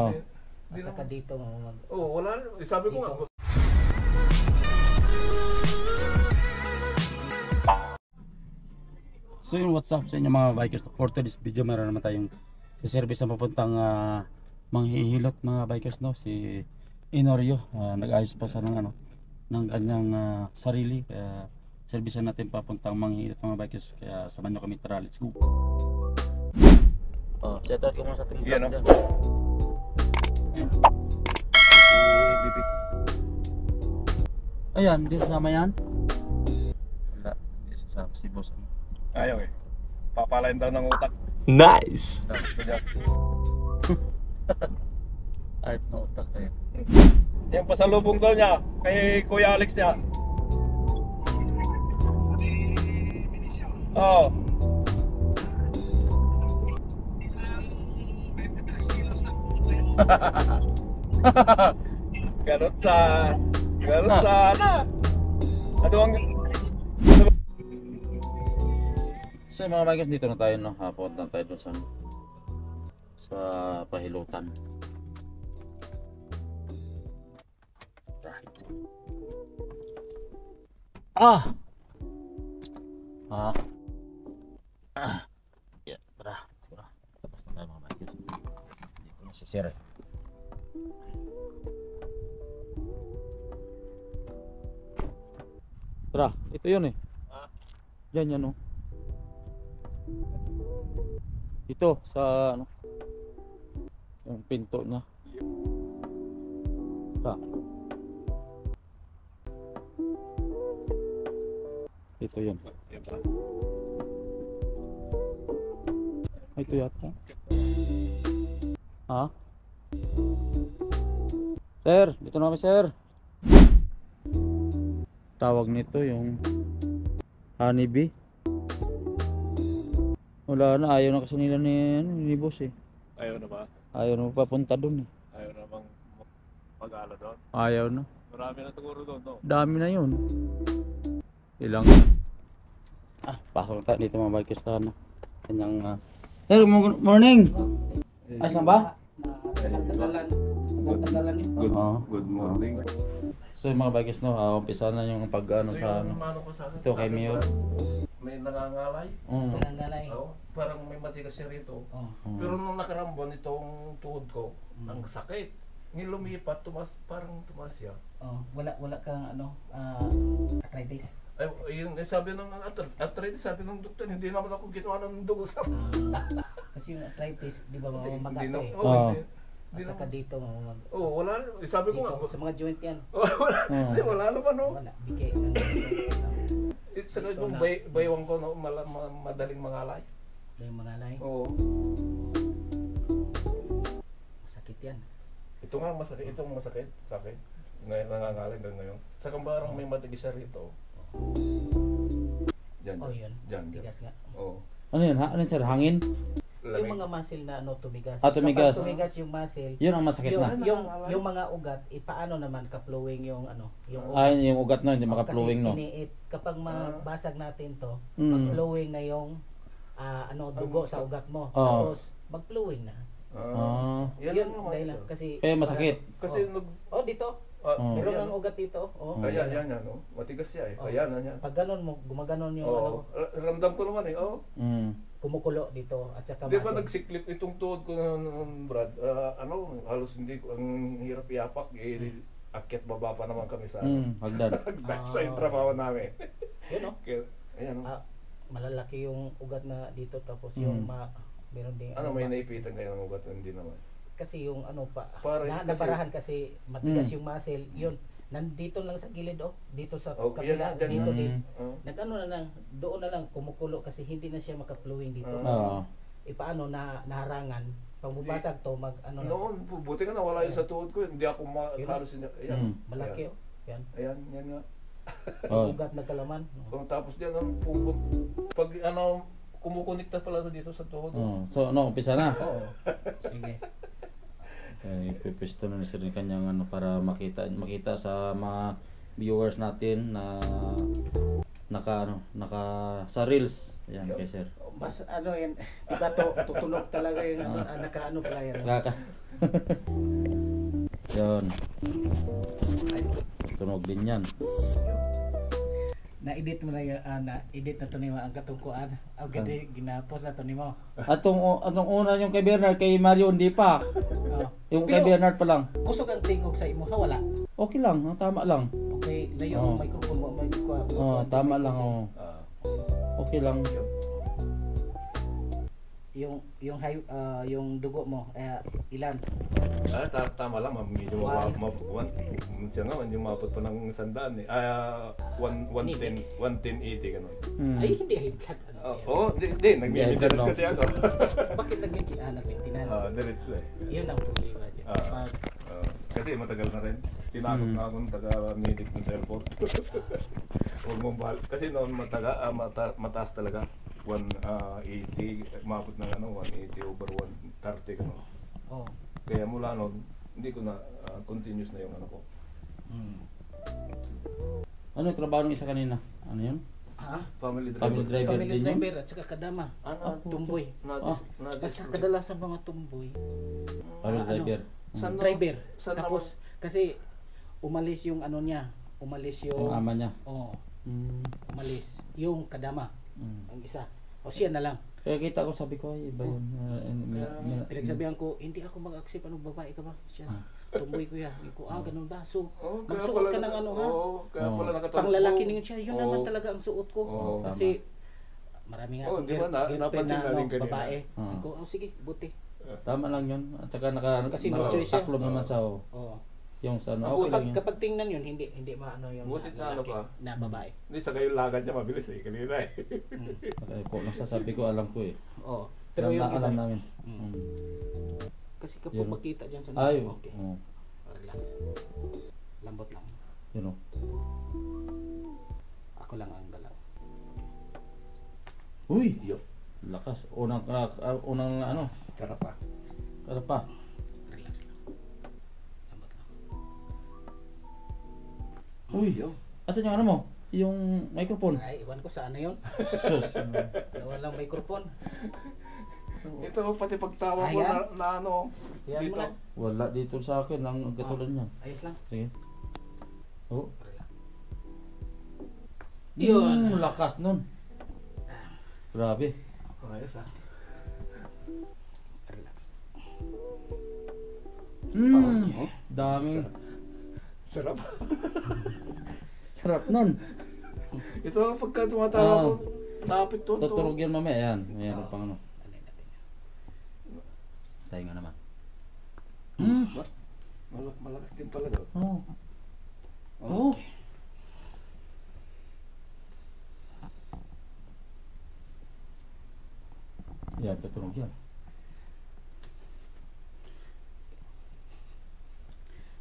Oh. At saka dito mag... Oo, wala. Sabi ko nga. So yun, what's up sa inyo mga bikers. For today's video, meron naman tayong service na papuntang manghihilot mga bikers, no? Si Inorio, nag-ayos pa sa ng kanyang sarili. Kaya service natin papuntang manghihilot mga bikers. Kaya samahan nyo kami, tara, let's go. Shout out ko muna sa ating vlog dyan. Bibig. Ayan, di sasama yan? Wala, di sasama si boss. Ayaw eh. Papalain daw ng utak. Nice! Gusto niya. Ay, no, utak na yun. Yung pasalubong daw niya kay Kuya Alex niya. Oo. Ganun sana. Ano ang... So mga bikers, dito na tayo, no? Punta tayo doon sa pahilutan. Right. Yeah, tara. Tara mga bikers. Hindi ko nasisira. Tara, ito yun eh. Yan yan, no? Ito sa yung pinto niya. Ito yun. Ito yata. Sir, dito na kami, sir. Tawag nito yung honeybee. Wala na, ayaw na kasi nila ni boss eh. Ayaw na ba? Ayaw na papunta doon eh. Ayaw na bang mag-ala doon? Ayaw na. Marami na siguro doon, no? Dami na yun. Ilang. Pasok na dito mga bikers na kanyang Sir, good morning! Ayos lang ba? Good morning. So yung mga bikers, no, umpisa na yung pag-ano sa ito kay Mayor. May nangangalay. Nangangalay. Oo, parang may matigas siya rito. Pero nung nakarambon itong tuhod ko, ang sakit. Ngayon lumipat, parang tumas siya. Wala kang arthritis. Ay, yun, sabi ng arthritis, sabi ng doktor, hindi naman ako ginawa ng dugo sa... Kasi yung arthritis, di ba Hindi mamagat eh. Hindi At saka dito wala. Sabi ko nga. sa mga joint yan. Wala naman, no? Wala, dikay. Sa kung baywang ko, no, madaling mangalay. Yung mga lay. Oo. Masakit yan. Ito nga masakit, itong masakit sa akin. Ngayon nangangalay hanggang ngayon. Saka parang may matigas siya rito. Diyan. Yun. Diyan. Tigas nga. Oo. Ano yun? Ano yun, sir? Hangin? Yung mga muscle na tumigas. Tumigas. Kapag tumigas yung muscle, Yun ang masakit na. yung mga ugat, paano naman ka-flowing yung yung ugat. Yung ugat na, hindi maka-flowing, no? Kapag mabasag natin to, mag-flowing na yung dugo sa ugat mo. Tapos mag-flowing na. Yan Yun dahil kasi Kaya masakit. Kasi dito. Pero ang ugat dito, Ayan, no? Matigas siya eh. Ayan. Pag ganun mo, gumaganon yung Ramdam ko naman eh. kumukulo dito at saka Di ba nagsiklip itong tuhod ko ng Brad? Halos hindi ko, ang hirap iapak. Akyat baba pa naman kami sa hagdan. sa trabaho namin. Yun, no? Ayan, no? Malalaki yung ugat na dito tapos yung meron din may naipitan kayo ng ugat? Hindi naman. kasi yung Parang nabarahan kasi matigas yung muscle yun nandito lang sa gilid dito sa kabila dito din nag-ano na lang doon na lang kumukulo kasi hindi na siya maka-flowing dito paano na naharangan pag bubasag to noon buti nga nawala yun sa tuhod ko hindi ako halos ayan malaki ayan nga ugat na kalaman tapos diyan pag kumukonekta pala dito sa tuhod. So umpisa na. Sige. Ipipisto na ni sir kanyang para makita sa mga viewers natin na naka sa reels. Yan kay sir. Mas yan, diba tutunog talaga yung naka pala yan. Yan. Tunog din yan. Na-edit mo na yung, na-edit na to ni mo ang katungkuan. Ang ganda ginapos na to ni mo. Atong una yung kay Bernard, kay Mario hindi pa. Oh. Yung kay Pero, Bernard pa lang. kusog ang tingog sa imo ha, wala. Okay lang, tama lang. Okay, layo ang Oh. microphone mo. Tama lang. Oh. Okay lang. Yung yung dugo mo, ilan? Tama lang, medyo mabubuan. Siya nga, hindi mabot pa ng 100 eh. 110, 180 ganun. Ay, hindi high blood. Di, nag-maintenance no. kasi ako. Bakit nag-maintenance? Diretso eh. Yun ang problema dyan. Kasi matagal na rin. Tinakot na akong taga-medic ng airport. Huwag mong bahal. Kasi noon mataas talaga. 180, maabot ng 180 over 130 gano'n. Oh. Kaya mula noon, hindi ko na continuous na yung ko. Ano yung trabaho ng isa kanina? Ano yun? Ha? Family Family driver. driver Family din yun? driver at saka kadama. Tumboy. Basta Basta kadalasan mga tumboy. Family driver. Saan Driver. Saan Tapos, kasi umalis yung ano niya. Umalis Yung yung... ama niya. Oo. Mm. Umalis. Yung kadama. Mm. Ang isa. O siya na lang. Kaya kita ko, sabi ko, ay iba yun. Pinagsabihan ko, hindi ako mag-accept. Anong babae ka ba? Siya. Tumboy ko yan. Hindi ko, ganun ba? So, kaya magsuot pala ka ng ano ha? kaya pala nakatulog. Panglalaki ninyo siya. Yun Oo. naman talaga ang suot ko. Oo. Kasi, marami nga akong di ba girlfriend napansin na natin kanina. babae. Oo. Sabi ko, sige, buti. Tama lang yun. At saka Kasi mature siya. nakataklob naman sa Oo. yung sa ano. Okay lang yun. Kapag tingnan yun, hindi maano yung Buti na ano lalaki pa. na babae. Hindi sa kayo lagad niya mabilis eh. Kanina eh. Kung nasasabi ko, alam ko eh. Oo. Pero yung alam iba, namin. Mm. Kasi kapag Yun. makita dyan sa Ay, okay. oo. Relax. Lambot lang. Yun o. Ako lang ang galaw. Uy! Lakas. Unang ano. Karapa. Karapa. Relax lang. Lambot lang. Uy! Asan yung ano mo? Yung microphone? Ay, iwan ko saan na yun. Sus. Walang microphone. Ito pati pagtawa ko Ayan. na ano. Yan mo Dito. na. Wala dito sa akin. Ang katulad niyan. Ayos lang. Sige. Oh. Relax. Yun. Lakas nun. Grabe. Ayos ah. Relax. Daming Sarap. sarap nun. Ito pagka tumatawa ko, napit to. Tuturog yan mamaya. Ayan. Mayroon pang ano. Ano natin yan? Tayo nga naman. Malakas din talaga. Oo. Oo. Yan, tuturog yan.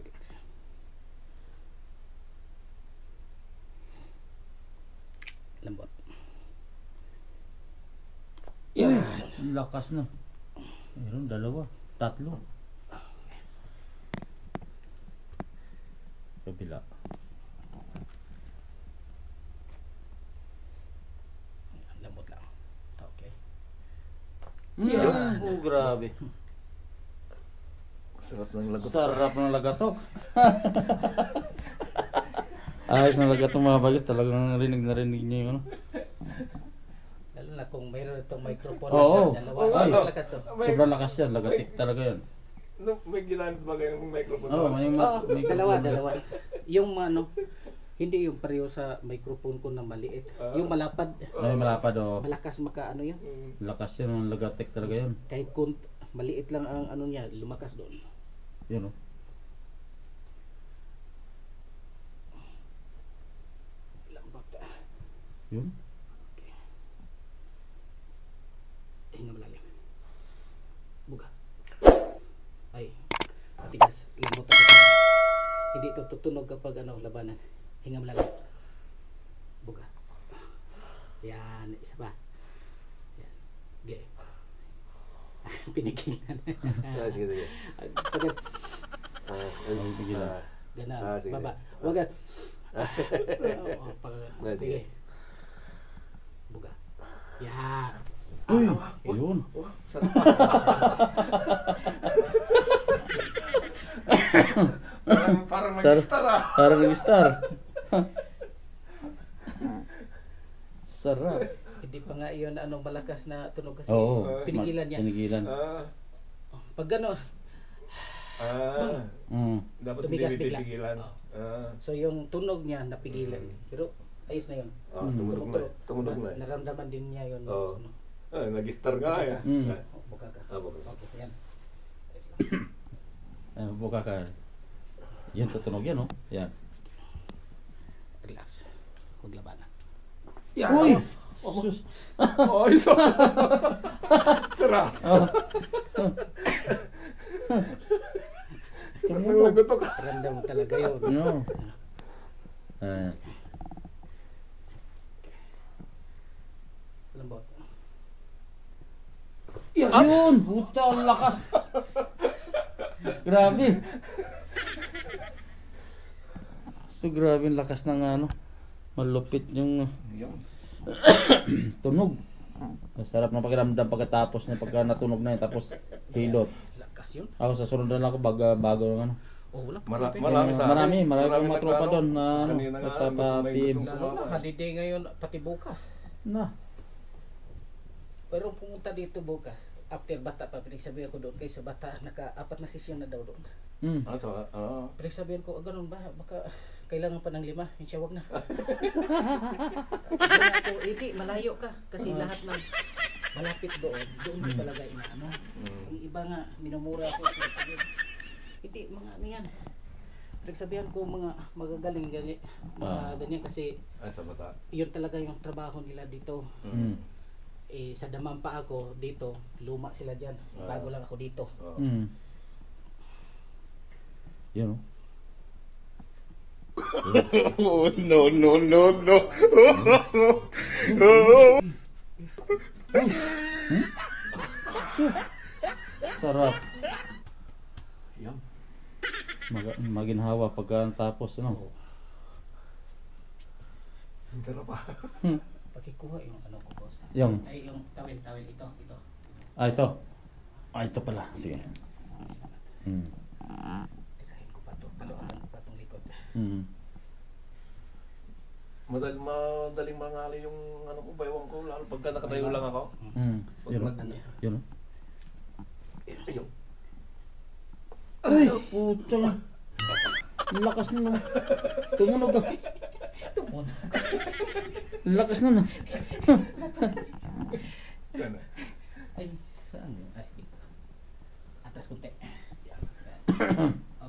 Relax. Lambot. Yan. Lakas na. Meron dalawa. Tatlo. Kabila. Lambot lang. Okay. Yan. Oh, grabe. Sarap ng lagot. Sarap ng lagatok. Ayos ng lagatok mga bagay. Talagang narinig niyo yung ano. Lalo na kung mayroon itong microphone Oo. na dalawa. Oo, Sobrang ano? lakas to. Sobrang lakas yan. Lagatik talaga yan. No, may ginamit ba kayong microphone? Oo, may may Dalawa. Yung ano, hindi yung pareho sa microphone ko na maliit. Yung malapad. May malapad o. Malakas maka ano yun. Lakas yan. Ang lagatik talaga yan. Kahit maliit lang ang ano niya, lumakas doon. Yun o. Lambot. Yun. Hinga malalim. Buga. Ay, tigas. Lambot ako. Hindi ito tutunog kapag ano, labanan. Hinga malalim. Buga. Yan, isa pa. Yan. Okay. Pinigilan. Sige. Pagkat, Ay, bigla. ganun. Sige. Baba. Wag ka. Sige. Buga. Yan. Uy! Yun. Sarap. Parang mag-star ah. Parang nag-star. Sarap. Hindi pa nga yun malakas na tunog kasi Oo. pinigilan niya. Pinigilan. Pag gano, Dapat tumigas hindi bigla. pipigilan. So yung tunog niya napigilan. Pero ayos na yun. Tumunog na. Naramdaman din niya yun. Oo. Nag-star nga eh. Buka ka. Buka. Okay, yan. Buka ka. Yan, tutunog yan, no? Yan. Relax. Huwag labanan. Uy! Sus! Ay, sarap. Nagutok ka. Ramdam mo talaga yun. No. Lambot. Yun! Puta, ang lakas! Grabe! So, grabe ang lakas ng malupit yung tunog. Masarap na pakiramdam pagkatapos na pagka natunog na yun, tapos hilot. Lakas yun. Ako sa sunod na lang ako bago ng Oh, wala. Marami sa marami pang mga tropa nagplano. doon na Kanina nga, nagpapapib. gustong Lalo na, holiday ngayon, pati bukas. Na. Pero pumunta dito bukas. After bata pa, pinagsabihan ko doon kaysa bata, naka-4 na session na daw doon. Pinagsabihan ko, ganun ba? Baka kailangan pa ng 5. Yung siya, wag na. Sabi ko, Iti, malayo ka. Kasi lahat ng malapit doon mo talaga inaano. Ang iba nga, minumura ko. Hindi, mga ano yan. Pinagsabihan ko mga magagaling ganyan, mga ganyan kasi sa bata. yun talaga yung trabaho nila dito. Sa Daman pa ako dito, luma sila dyan. Bago lang ako dito. Yun, No. sarap. Yan. Maginhawa pagkatapos, Ang sarap ah. Pakikuha yung ano ko, boss. Yung. Ay, yung tawel ito. Ito. Ito pala. Sige. Tirahin ko pa to. Paluan ko pa tong likod. Madaling mangali yung baywang ko, lalo pagka nakatayo lang ako. Yun. Ayun. Ay, puta na. Ang lakas na naman. Tumunog ah. Ang lakas na na. Yan. Ay, saan? Ay, atas kunti.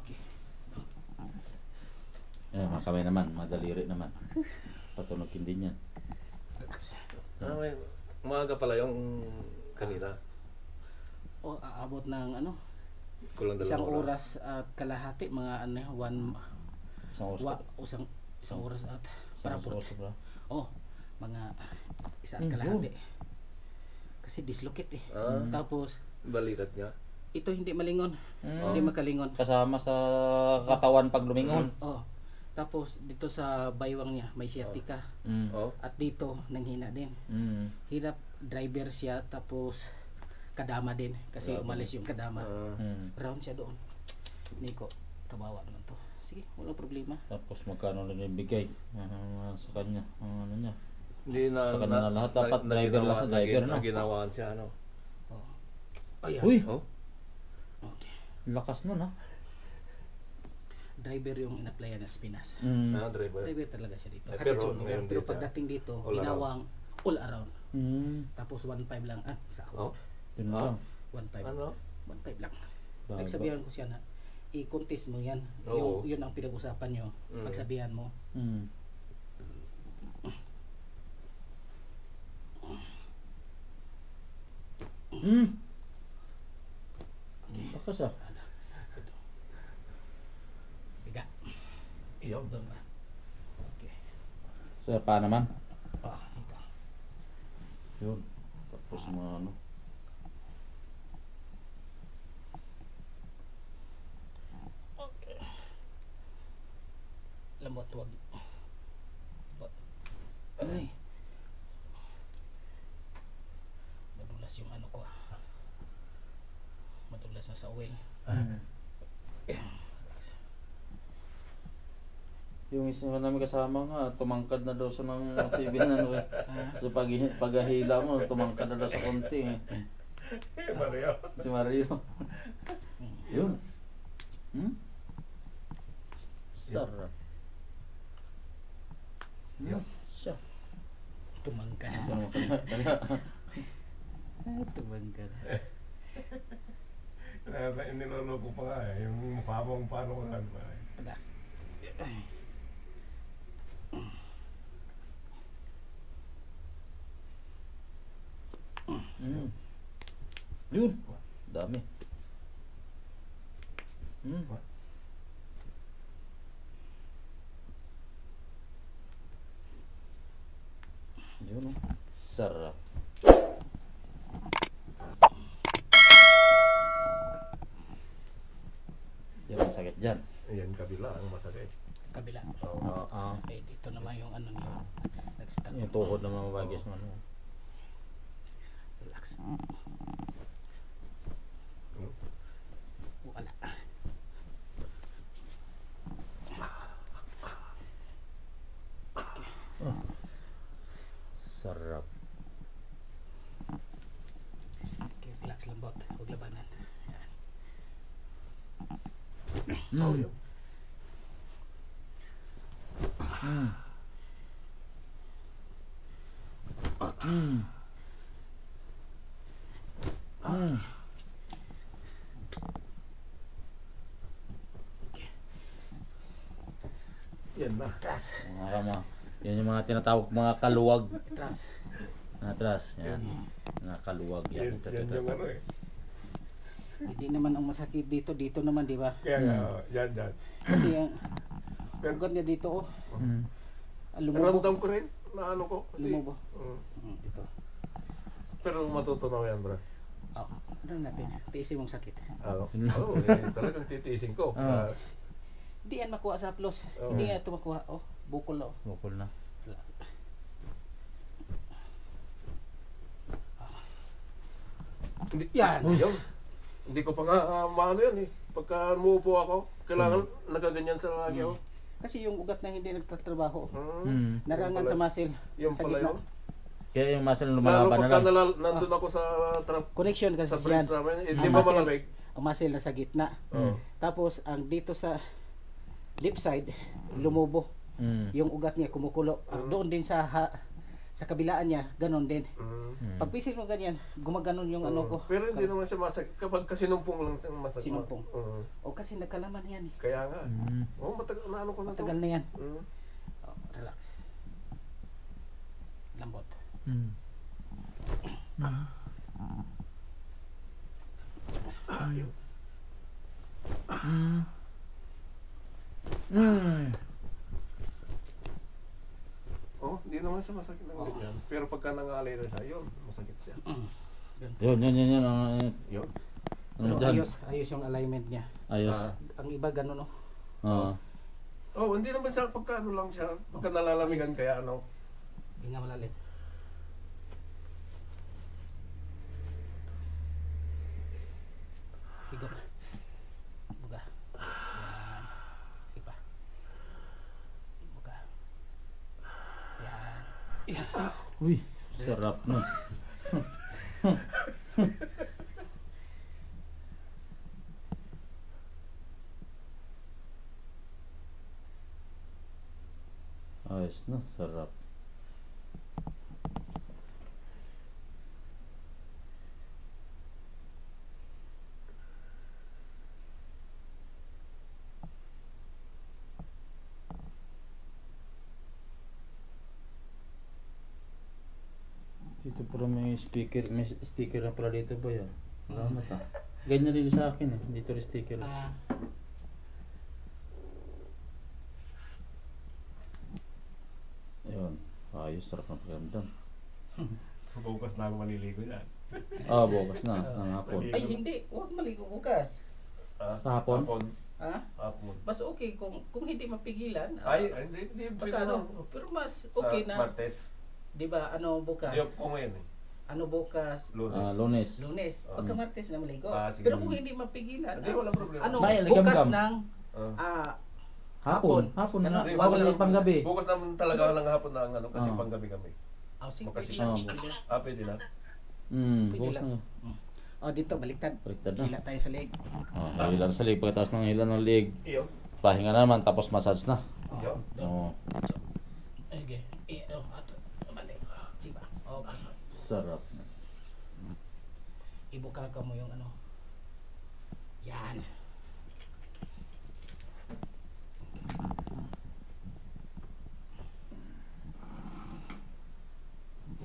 Okay. Mga kamay naman, madaliri naman. Patunogin din yan. Relax. May umaga pala yung kanina. O, aabot ng Kulang isang dalawang oras at kalahati, mga Isang oras. isang oras at Isang para oras ba? mga isa at kalahati. Kasi dislocate eh. Tapos Balikat niya. ito hindi malingon. Hindi makalingon. Kasama sa katawan pag lumingon. Tapos dito sa baywang niya may sciatica. At dito nanghina din. Hirap driver siya, tapos kadama din kasi umalis yung kadama. Round siya doon. Niko, kabawa naman to. Sige, walang problema. Tapos magkano na yung bigay sa kanya. Ano niya. Hindi na Sa kanila lahat dapat driver lang sa driver, no? Ginawaan siya Ayan. Uy! Okay. Lakas nun, ha? Driver yung in-applyan na spinas. Driver. Driver talaga siya dito. Pero ngayon Pero din siya. pagdating dito, All ginawang all around. Mm. Tapos 1.5 lang. Sahod. Yun lang. 1.5. Ano? 1.5 lang. Bago. Nagsabihan ko siya na i-contest mo yan. Oo. Yun ang pinag-usapan nyo. Pagsabihan mo. Mm. Lakas ah. Biga. Iyon. Doon ba? Okay. Sa pa naman. Ito. Yun. Tapos mga ano. Okay. Lambot, wag. Lambot. Ay. Madulas yung ano ko. Madulas na sa oil. Yung isa namin kasama nga, tumangkad na daw sa ng CB na ano eh. So paghahila mo, tumangkad na daw sa konti eh. Mario. Si Mario. Yun. Sarap. Siya. Tumangkad. Tumangkad. Nilolo ko pa nga eh, yung mukha mong paano ko lang. Relax. Yun. Dami. Yun oh. Sarap. Yan ang sakit dyan. Ayan, kabila ang masakit. Kabila. Oo. Eh, dito naman yung ano niya. Nag-stop. Yung tuhod na mga bagis mo. Relax. Wala. Sarap. Okay, relax lang bot. Huwag labanan. Yan. Oh, yun. Yan na. Atras. Mga kama. Yan yung mga tinatawag mga kaluwag. Atras. Atras. Yan. Mga kaluwag. Yan. Yan yung ano eh. Hindi naman ang masakit dito. Dito naman, di ba? Kaya yan. Kasi ang ugat niya dito, oh. Lumubo. Ramdam ko rin na ano ko. Kasi, Lumubo. Dito. Pero matutunaw yan, bro. Oh, ano natin? Tiisin mong sakit. Talagang titiisin ko. Hindi yan makuha sa haplos. Oo. Hindi yan ito makuha. Oh, bukol na. Oh. Bukol na. Hindi, Yan. Yun. Hindi ko pa nga maano yan eh. Pagka umuupo ako, kailangan nagaganyan sa lagi ako. Kasi yung ugat na hindi nagtatrabaho, Mm. narangan sa muscle, Yung sa pala gitna. yun. Kaya yung muscle Lalo lumalaban na pagka lang. nandun ako sa Connection kasi sa yan. bridge namin, hindi Ang ba muscle. malamig? Ang muscle na sa gitna. Oo. Tapos ang dito sa left side, lumubo. Yung ugat niya kumukulo. Doon din sa sa kabilaan niya, ganon din. Pag pisil mo ganyan, gumaganon yung ano ko. Pero hindi naman siya masakit. Kapag kasinumpong lang siya masakit. Sinumpong. Oo. O kasi nagkalaman yan eh. Kaya nga. Matagal na ano ko na to. Matagal na yan. Oh, relax. Lambot. Ayun. Oh, hindi naman siya masakit ng ganyan. Pero pagka nangalay na siya, yun, masakit siya. Yun. Yun. Ano Pero dyan? ayos yung alignment niya. Ayos. Ang iba gano'n, no? Oo. Oh, hindi naman siya pagka ano lang siya, pagka nalalamigan kaya ano. Hinga malalim. Higop. Buga. Yan. Sipa. Buga. Yan. Yan. Uy, sarap nun. Ayos na, sarap. Dito pala may sticker na pala dito ba yan? Salamat ah. Ganyan din sa akin eh, dito rin sticker. Ayun, ayos, sarap ng pakiramdam. Bukas na ako maliligo yan. Bukas na, ng hapon. Ay, hindi. Huwag maligo bukas. Sa hapon? Ha? Hapon. Mas okay kung hindi mapigilan. Ay, hindi pagka ano, pero mas okay na. Sa Martes. 'Di ba? Ano bukas? Di ko ngayon eh. Ano bukas? Lunes. Lunes. Lunes. Pagka Martes na maligo. Sige. Pero kung hindi mapigilan, Hindi, walang problema. ano, May bukas ligam-gam. ng Hapon na. Ano? Bago sa panggabi. Bukas naman talaga ng hapon na ang ano, kasi Oo. panggabi kami. Oh, sige, Makasi- pwede lang. Oo. Pwede lang. Pwede na. Pwede Bukas lang. na. Oh, dito, baliktad. Baliktad na. Hila tayo sa leg. Hilan sa leg. Pagkatapos ng hilan ng leg, Iyo. pahinga na naman, tapos massage na. Iyo. Oo. Okay. Ato. Balik. Siba. Okay. Sarap. Ibuka ka mo yung ano. Yan.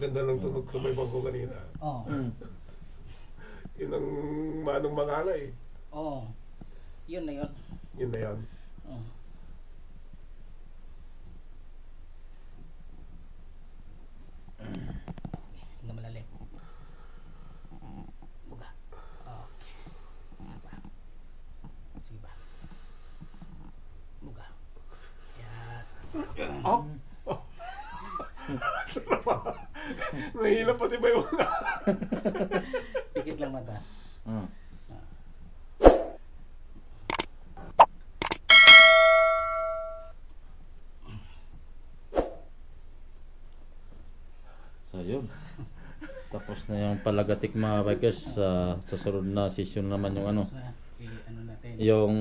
Ganda ng tunog sa may bangko kanina. Oh. Yun ang manong mangalay. Oh. Yun na yun. Yun na yan. Oh. Hindi malalim. Buga. Okay. Sige ba? Sige ba? Buga. Yan. Oh! Sarap ah. Nahihila pati ba yung mga? Pikit lang mata. So yun. Tapos na yung palagatik mga bikers. Sa sunod na session naman yung ano. Sa, ano natin. Yung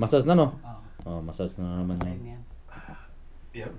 massage na no? Oh. Oh, massage na naman Ayun yun. yan. Yan.